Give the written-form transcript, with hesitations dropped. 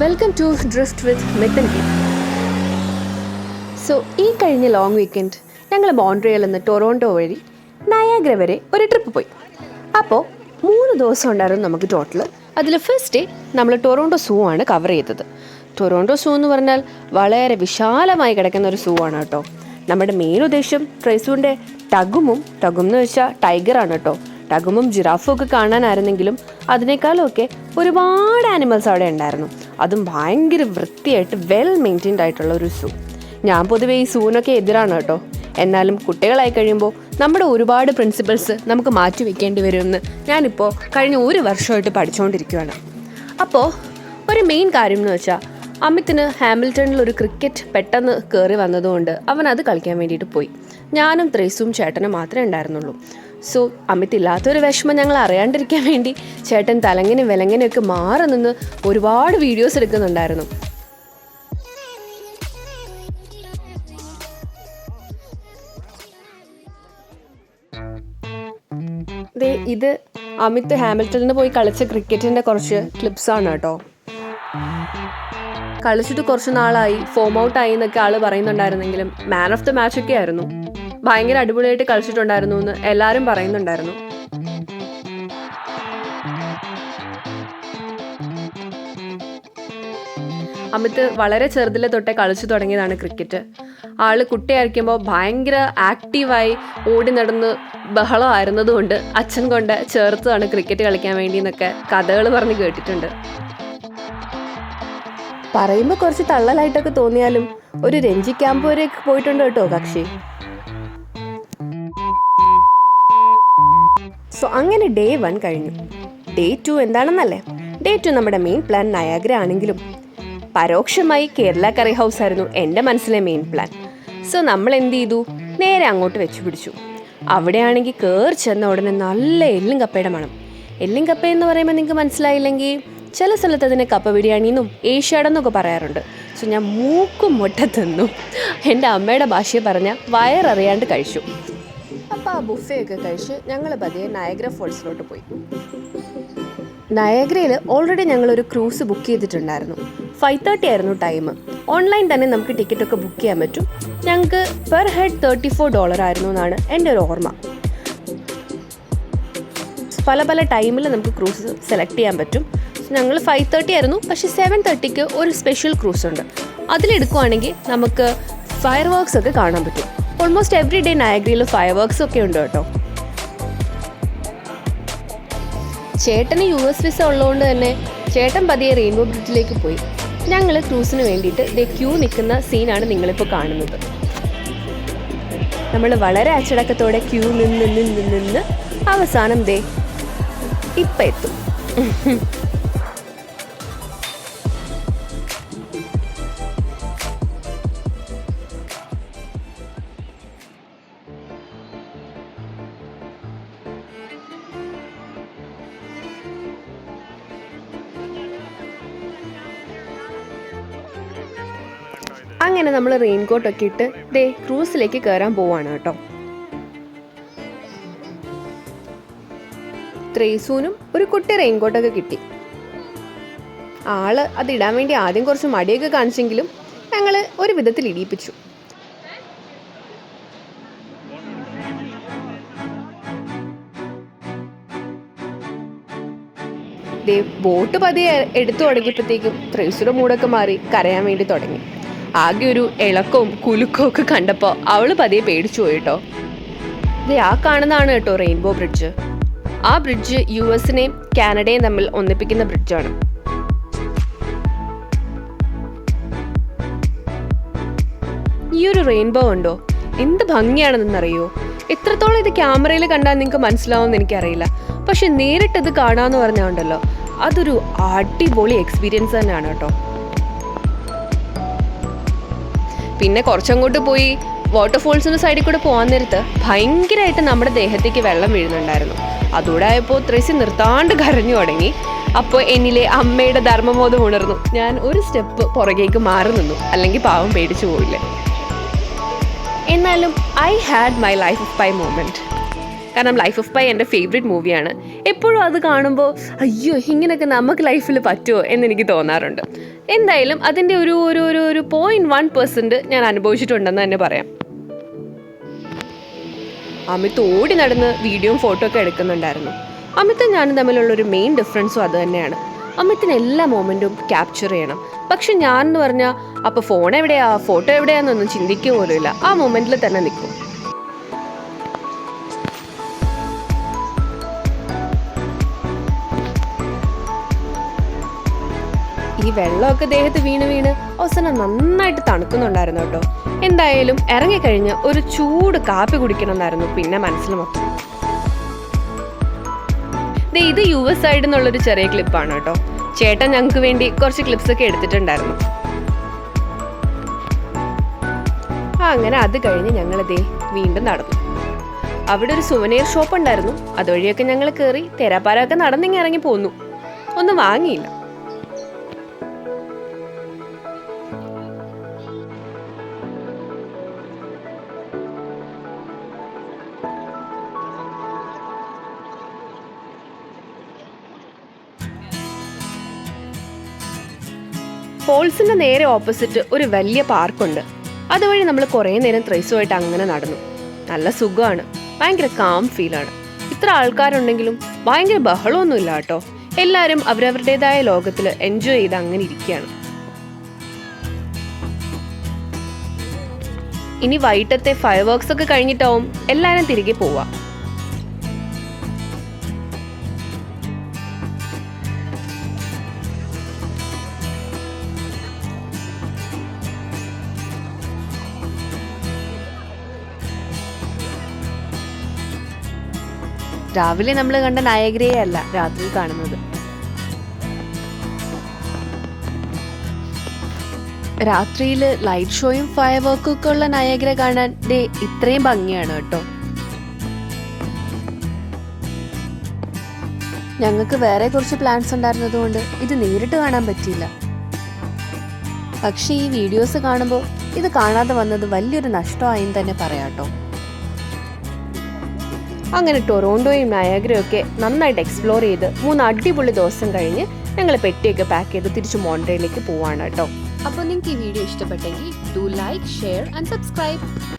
Welcome to drift with Mithun G. So ഈ കഴിഞ്ഞ long weekend ഞങ്ങൾ മോൺട്രിയലിൽ നിന്ന് ടൊറോണ്ടോ വഴി നയാഗ്ര വരെ ഒരു ട്രിപ്പ് പോയി. അപ്പോൾ 3 ദിവസം ഉണ്ടായിരുന്നു നമുക്ക് ടോട്ടൽ. അതിൽ ഫസ്റ്റ് ഡേ നമ്മൾ ടൊറോണ്ടോ സൂ ആണ് കവർ ചെയ്തത്. ടൊറോണ്ടോ സൂ എന്ന് പറഞ്ഞാൽ വളരെ വിശാലമായി കിടക്കുന്ന ഒരു സൂ ആണ് കേട്ടോ. നമ്മുടെ മെയിൻ ഉദ്ദേശം ട്രൈസൂൻ്റെ ടഗും എന്ന് വെച്ചാൽ ടൈഗറാണ് കേട്ടോ. ടഗുമും ജിറാഫും ഒക്കെ കാണാനായിരുന്നെങ്കിലും അതിനേക്കാളുമൊക്കെ ഒരുപാട് ആനിമൽസ് അവിടെ ഉണ്ടായിരുന്നു. അതും ഭയങ്കര വൃത്തിയായിട്ട് വെൽ മെയിൻറ്റെയിൻഡ് ആയിട്ടുള്ള ഒരു സൂ. ഞാൻ പൊതുവേ ഈ സൂവിനൊക്കെ എതിരാണ് കേട്ടോ. എന്നാലും കുട്ടികളായി കഴിയുമ്പോൾ നമ്മുടെ ഒരുപാട് പ്രിൻസിപ്പിൾസ് നമുക്ക് മാറ്റി വെക്കേണ്ടി വരുമെന്ന് ഞാനിപ്പോൾ കഴിഞ്ഞ 1 വർഷമായിട്ട് പഠിച്ചുകൊണ്ടിരിക്കുകയാണ്. അപ്പോൾ ഒരു മെയിൻ കാര്യം എന്ന് വെച്ചാൽ അമിത്തിന് ഹാമിൽട്ടണിൽ ഒരു ക്രിക്കറ്റ് പെട്ടെന്ന് കയറി വന്നതുകൊണ്ട് അവൻ അത് കളിക്കാൻ വേണ്ടിയിട്ട് പോയി. ഞാനും ത്രേസും ചേട്ടനും മാത്രമേ ഉണ്ടായിരുന്നുള്ളൂ. സോ അമിത്തില്ലാത്തൊരു വിഷമം ഞങ്ങൾ അറിയാണ്ടിരിക്കാൻ വേണ്ടി ചേട്ടൻ തലങ്ങനും വിലങ്ങനെയൊക്കെ മാറി നിന്ന് ഒരുപാട് വീഡിയോസ് എടുക്കുന്നുണ്ടായിരുന്നു. ഇത് അമിത് ഹാമിൽട്ടണിൽ പോയി കളിച്ച ക്രിക്കറ്റിൻ്റെ കുറച്ച് ക്ലിപ്സാണ് കേട്ടോ. കളിച്ചിട്ട് കുറച്ച് നാളായി, ഫോം ഔട്ടായി എന്നൊക്കെ ആൾ പറയുന്നുണ്ടായിരുന്നെങ്കിലും മാൻ ഓഫ് ദ മാച്ച് ഒക്കെ ആയിരുന്നു. ഭയങ്കര അടിപൊളിയായിട്ട് കളിച്ചിട്ടുണ്ടായിരുന്നു എന്ന് എല്ലാവരും പറയുന്നുണ്ടായിരുന്നു. അമിത് വളരെ ചെറുതിലെ തൊട്ടേ കളിച്ചു തുടങ്ങിയതാണ് ക്രിക്കറ്റ്. ആള് കുട്ടിയായിരിക്കുമ്പോൾ ഭയങ്കര ആക്റ്റീവായി ഓടി നടന്ന് ബഹളമായിരുന്നതുകൊണ്ട് അച്ഛൻ കൊണ്ട് ചേർത്താണ് ക്രിക്കറ്റ് കളിക്കാൻ വേണ്ടി എന്നൊക്കെ കഥകൾ പറഞ്ഞ് കേട്ടിട്ടുണ്ട്. പറയുമ്പോൾ കുറച്ച് തള്ളലായിട്ടൊക്കെ തോന്നിയാലും ഒരു രഞ്ജി ക്യാമ്പ് വരെ പോയിട്ടുണ്ട് കേട്ടോ കക്ഷി. സോ അങ്ങനെ ഡേ 1 കഴിഞ്ഞു. ഡേ 2 എന്താണെന്നല്ലേ? ഡേ 2 നമ്മുടെ മെയിൻ പ്ലാൻ നയാഗ്ര ആണെങ്കിലും പരോക്ഷമായി കേരള കറി ഹൗസ് ആയിരുന്നു എൻ്റെ മനസ്സിലെ മെയിൻ പ്ലാൻ. സോ നമ്മൾ എന്ത് ചെയ്തു? നേരെ അങ്ങോട്ട് വെച്ച് പിടിച്ചു. അവിടെയാണെങ്കിൽ കയറി ചെന്ന ഉടനെ നല്ല എല്ലും കപ്പയുടെ മണം. എല്ലും കപ്പ എന്ന് പറയുമ്പോൾ നിങ്ങൾക്ക് മനസ്സിലായില്ലെങ്കിൽ ചില സ്ഥലത്ത് അതിനെ കപ്പ ബിരിയാണിന്നും ഏഷ്യാടെന്നൊക്കെ പറയാറുണ്ട്. സോ ഞാൻ മൂക്കും മുട്ട തിന്നു. എൻ്റെ അമ്മയുടെ ഭാഷയെ പറഞ്ഞാൽ വയററിയാണ്ട് കഴിച്ചു. അപ്പോൾ ആ ബുഫേ ഒക്കെ കഴിച്ച് ഞങ്ങൾ പതിയെ നയാഗ്ര ഫോൾസിലോട്ട് പോയി. നയാഗ്രയിൽ ഓൾറെഡി ഞങ്ങളൊരു ക്രൂസ് ബുക്ക് ചെയ്തിട്ടുണ്ടായിരുന്നു. 5:30 ആയിരുന്നു ടൈം. ഓൺലൈൻ തന്നെ നമുക്ക് ടിക്കറ്റൊക്കെ ബുക്ക് ചെയ്യാൻ പറ്റും. ഞങ്ങൾക്ക് പെർ ഹെഡ് $34 ആയിരുന്നു എന്നാണ് എൻ്റെ ഒരു ഓർമ്മ. പല ടൈമിൽ നമുക്ക് ക്രൂസ് സെലക്ട് ചെയ്യാൻ പറ്റും. ഞങ്ങൾ 5:30 ആയിരുന്നു, പക്ഷേ 7:30ക്ക് ഒരു സ്പെഷ്യൽ ക്രൂസ് ഉണ്ട്. അതിലെടുക്കുവാണെങ്കിൽ നമുക്ക് ഫയർ വർക്ക്സ് ഒക്കെ കാണാൻ പറ്റും. ഓൾമോസ്റ്റ് എവറി ഡേ നയാഗ്രയിൽ ഫയർ വർക്ക്സ് ഒക്കെ ഉണ്ട് കേട്ടോ. ചേട്ടന് US വിസ ഉള്ളതുകൊണ്ട് തന്നെ ചേട്ടൻ പതിയെ റെയിൻബോ ബ്രിഡ്ജിലേക്ക് പോയി. ഞങ്ങൾ ക്രൂസിന് വേണ്ടിയിട്ട് ക്യൂ നിൽക്കുന്ന സീനാണ് നിങ്ങളിപ്പോൾ കാണുന്നത്. നമ്മൾ വളരെ അച്ചടക്കത്തോടെ ക്യൂ നിന്ന് അവസാനം ഇപ്പം എത്തും. അങ്ങനെ നമ്മൾ റെയിൻകോട്ടൊക്കെ ഇട്ട് ക്രൂസിലേക്ക് കയറാൻ പോവാണ് കേട്ടോ. ത്രേസൂനും ഒരു കുട്ടി റെയിൻകോട്ടൊക്കെ കിട്ടി. ആള് അതിടാൻ വേണ്ടി ആദ്യം കുറച്ച് മടിയൊക്കെ കാണിച്ചെങ്കിലും ഞങ്ങൾ ഒരു വിധത്തിൽ ഇടിയിപ്പിച്ചു. ബോട്ട് പതിയെ എടുത്തു തുടങ്ങിയപ്പോഴത്തേക്കും ത്രേസൂടെ മൂടൊക്കെ മാറി കരയാൻ വേണ്ടി തുടങ്ങി. ആകെ ഒരു ഇളക്കവും കുലുക്കവും ഒക്കെ കണ്ടപ്പോൾ അവള് പതിയെ പേടിച്ചു പോയി കേട്ടോ. ആ കാണുന്നതാണ് കേട്ടോ റെയിൻബോ ബ്രിഡ്ജ്. ആ ബ്രിഡ്ജ് US-നെയും കാനഡയും തമ്മിൽ ഒന്നിപ്പിക്കുന്ന ബ്രിഡ്ജാണ്. ഈ ഒരു റെയിൻബോ ഉണ്ടോ, എന്ത് ഭംഗിയാണെന്നറിയോ? എത്രത്തോളം ഇത് ക്യാമറയിൽ കണ്ടാൽ നിങ്ങൾക്ക് മനസ്സിലാവുമെന്ന് എനിക്കറിയില്ല. പക്ഷെ നേരിട്ടത് കാണാന്ന് പറഞ്ഞാൽ ഉണ്ടല്ലോ, അതൊരു അടിപൊളി എക്സ്പീരിയൻസ് തന്നെയാണ് കേട്ടോ. പിന്നെ കുറച്ചങ്ങോട്ട് പോയി വാട്ടർഫോൾസിൻ്റെ സൈഡിൽ കൂടെ പോകാൻ നേരത്ത് ഭയങ്കരമായിട്ട് നമ്മുടെ ദേഹത്തേക്ക് വെള്ളം വീഴുന്നുണ്ടായിരുന്നു. അതോടെ ആയപ്പോൾ ത്രേസി നിർത്താണ്ട് കരഞ്ഞു തുടങ്ങി. അപ്പോൾ എന്നിലെ അമ്മയുടെ ധർമ്മബോധം ഉണർന്നു. ഞാൻ ഒരു സ്റ്റെപ്പ് പുറകേക്ക് മാറി നിന്നു, അല്ലെങ്കിൽ പാവം പേടിച്ചു പോയില്ലേ. എന്നാലും I had my life of my moment. കാരണം ലൈഫ് ഓഫ് പൈ എൻ്റെ ഫേവറേറ്റ് മൂവിയാണ്. എപ്പോഴും അത് കാണുമ്പോൾ അയ്യോ ഇങ്ങനെയൊക്കെ നമുക്ക് ലൈഫിൽ പറ്റുമോ എന്നെനിക്ക് തോന്നാറുണ്ട്. എന്തായാലും അതിൻ്റെ ഒരു ഒരു ഒരു ഒരു 0.1% ഞാൻ അനുഭവിച്ചിട്ടുണ്ടെന്ന് തന്നെ പറയാം. അമിത് ഓടി നടന്ന് വീഡിയോയും ഫോട്ടോ ഒക്കെ എടുക്കുന്നുണ്ടായിരുന്നു. അമിത് ഞാനും തമ്മിലുള്ളൊരു മെയിൻ ഡിഫറൻസും അത് തന്നെയാണ്. അമിത്തിന് എല്ലാ മൊമെൻറ്റും ക്യാപ്ചർ ചെയ്യണം. പക്ഷെ ഞാനെന്ന് പറഞ്ഞാൽ അപ്പോൾ ഫോൺ എവിടെയാ ഫോട്ടോ എവിടെയാണെന്നൊന്നും ചിന്തിക്കുക പോലും ഇല്ല. ആ മൊമെൻറ്റിൽ തന്നെ നിൽക്കും. ഈ വെള്ളമൊക്കെ ദേഹത്ത് വീണ് അവസാനം നന്നായിട്ട് തണുക്കുന്നുണ്ടായിരുന്നു കേട്ടോ. എന്തായാലും ഇറങ്ങിക്കഴിഞ്ഞ് ഒരു ചൂട് കാപ്പി കുടിക്കണമെന്നായിരുന്നു പിന്നെ മനസ്സിൽ മൊത്തം. ഇത് US സൈഡിൽ നിന്നുള്ളൊരു ചെറിയ ക്ലിപ്പാണ് കേട്ടോ. ചേട്ടൻ ഞങ്ങൾക്ക് വേണ്ടി കുറച്ച് ക്ലിപ്സ് ഒക്കെ എടുത്തിട്ടുണ്ടായിരുന്നു. അങ്ങനെ അത് കഴിഞ്ഞ് ഞങ്ങളിതേ വീണ്ടും നടന്നു. അവിടെ ഒരു സുവനീർ ഷോപ്പ് ഉണ്ടായിരുന്നു. അതുവഴിയൊക്കെ ഞങ്ങൾ കയറി തെരാപ്പാരൊക്കെ നടന്നിങ്ങി ഇറങ്ങി പോന്നു. ഒന്നും വാങ്ങിയില്ല. ഫോൾസിന്റെ നേരെ ഓപ്പോസിറ്റ് ഒരു വലിയ പാർക്കുണ്ട്. അതുവഴി നമ്മൾ കുറേ നേരം ത്രൈസുമായിട്ട് അങ്ങനെ നടന്നു. നല്ല സുഖമാണ്, ഭയങ്കര കാം ഫീലാണ്. ഇത്ര ആൾക്കാരുണ്ടെങ്കിലും ഭയങ്കര ബഹളമൊന്നുമില്ല കേട്ടോ. എല്ലാവരും അവരവരുടേതായ ലോകത്തിൽ എൻജോയ് ചെയ്ത് അങ്ങനെ ഇരിക്കുകയാണ്. ഇനി വൈകിട്ടത്തെ ഫയർ വർക്ക്സ് ഒക്കെ കഴിഞ്ഞിട്ടാവും എല്ലാവരും തിരികെ പോവാ. രാവിലെ നമ്മൾ കണ്ട നയഗ്രയെ അല്ല രാത്രി കാണുന്നത്. രാത്രിയിൽ ലൈറ്റ് ഷോയും ഫയർ വർക്കും ഒക്കെ ഉള്ള നയഗ്ര കാണാൻ ഇത്രയും ഭംഗിയാണ് കേട്ടോ. ഞങ്ങൾക്ക് വേറെ കുറച്ച് പ്ലാൻസ് ഉണ്ടായിരുന്നത് കൊണ്ട് ഇത് നേരിട്ട് കാണാൻ പറ്റിയില്ല. പക്ഷെ ഈ വീഡിയോസ് കാണുമ്പോൾ ഇത് കാണാതെ വന്നത് വലിയൊരു നഷ്ടമായെന്ന് തന്നെ പറയാട്ടോ. അങ്ങനെ ടൊറോണ്ടോയും നയാഗ്രയും ഒക്കെ നന്നായിട്ട് എക്സ്പ്ലോർ ചെയ്ത് 3 അടിപൊളി ദിവസം കഴിഞ്ഞ് ഞങ്ങൾ പെട്ടിയൊക്കെ പാക്ക് ചെയ്ത് തിരിച്ച് മോൺട്രിയലിലേക്ക് പോവാണ് കേട്ടോ. അപ്പോൾ നിങ്ങൾക്ക് ഈ വീഡിയോ ഇഷ്ടപ്പെട്ടെങ്കിൽ do like, share and subscribe.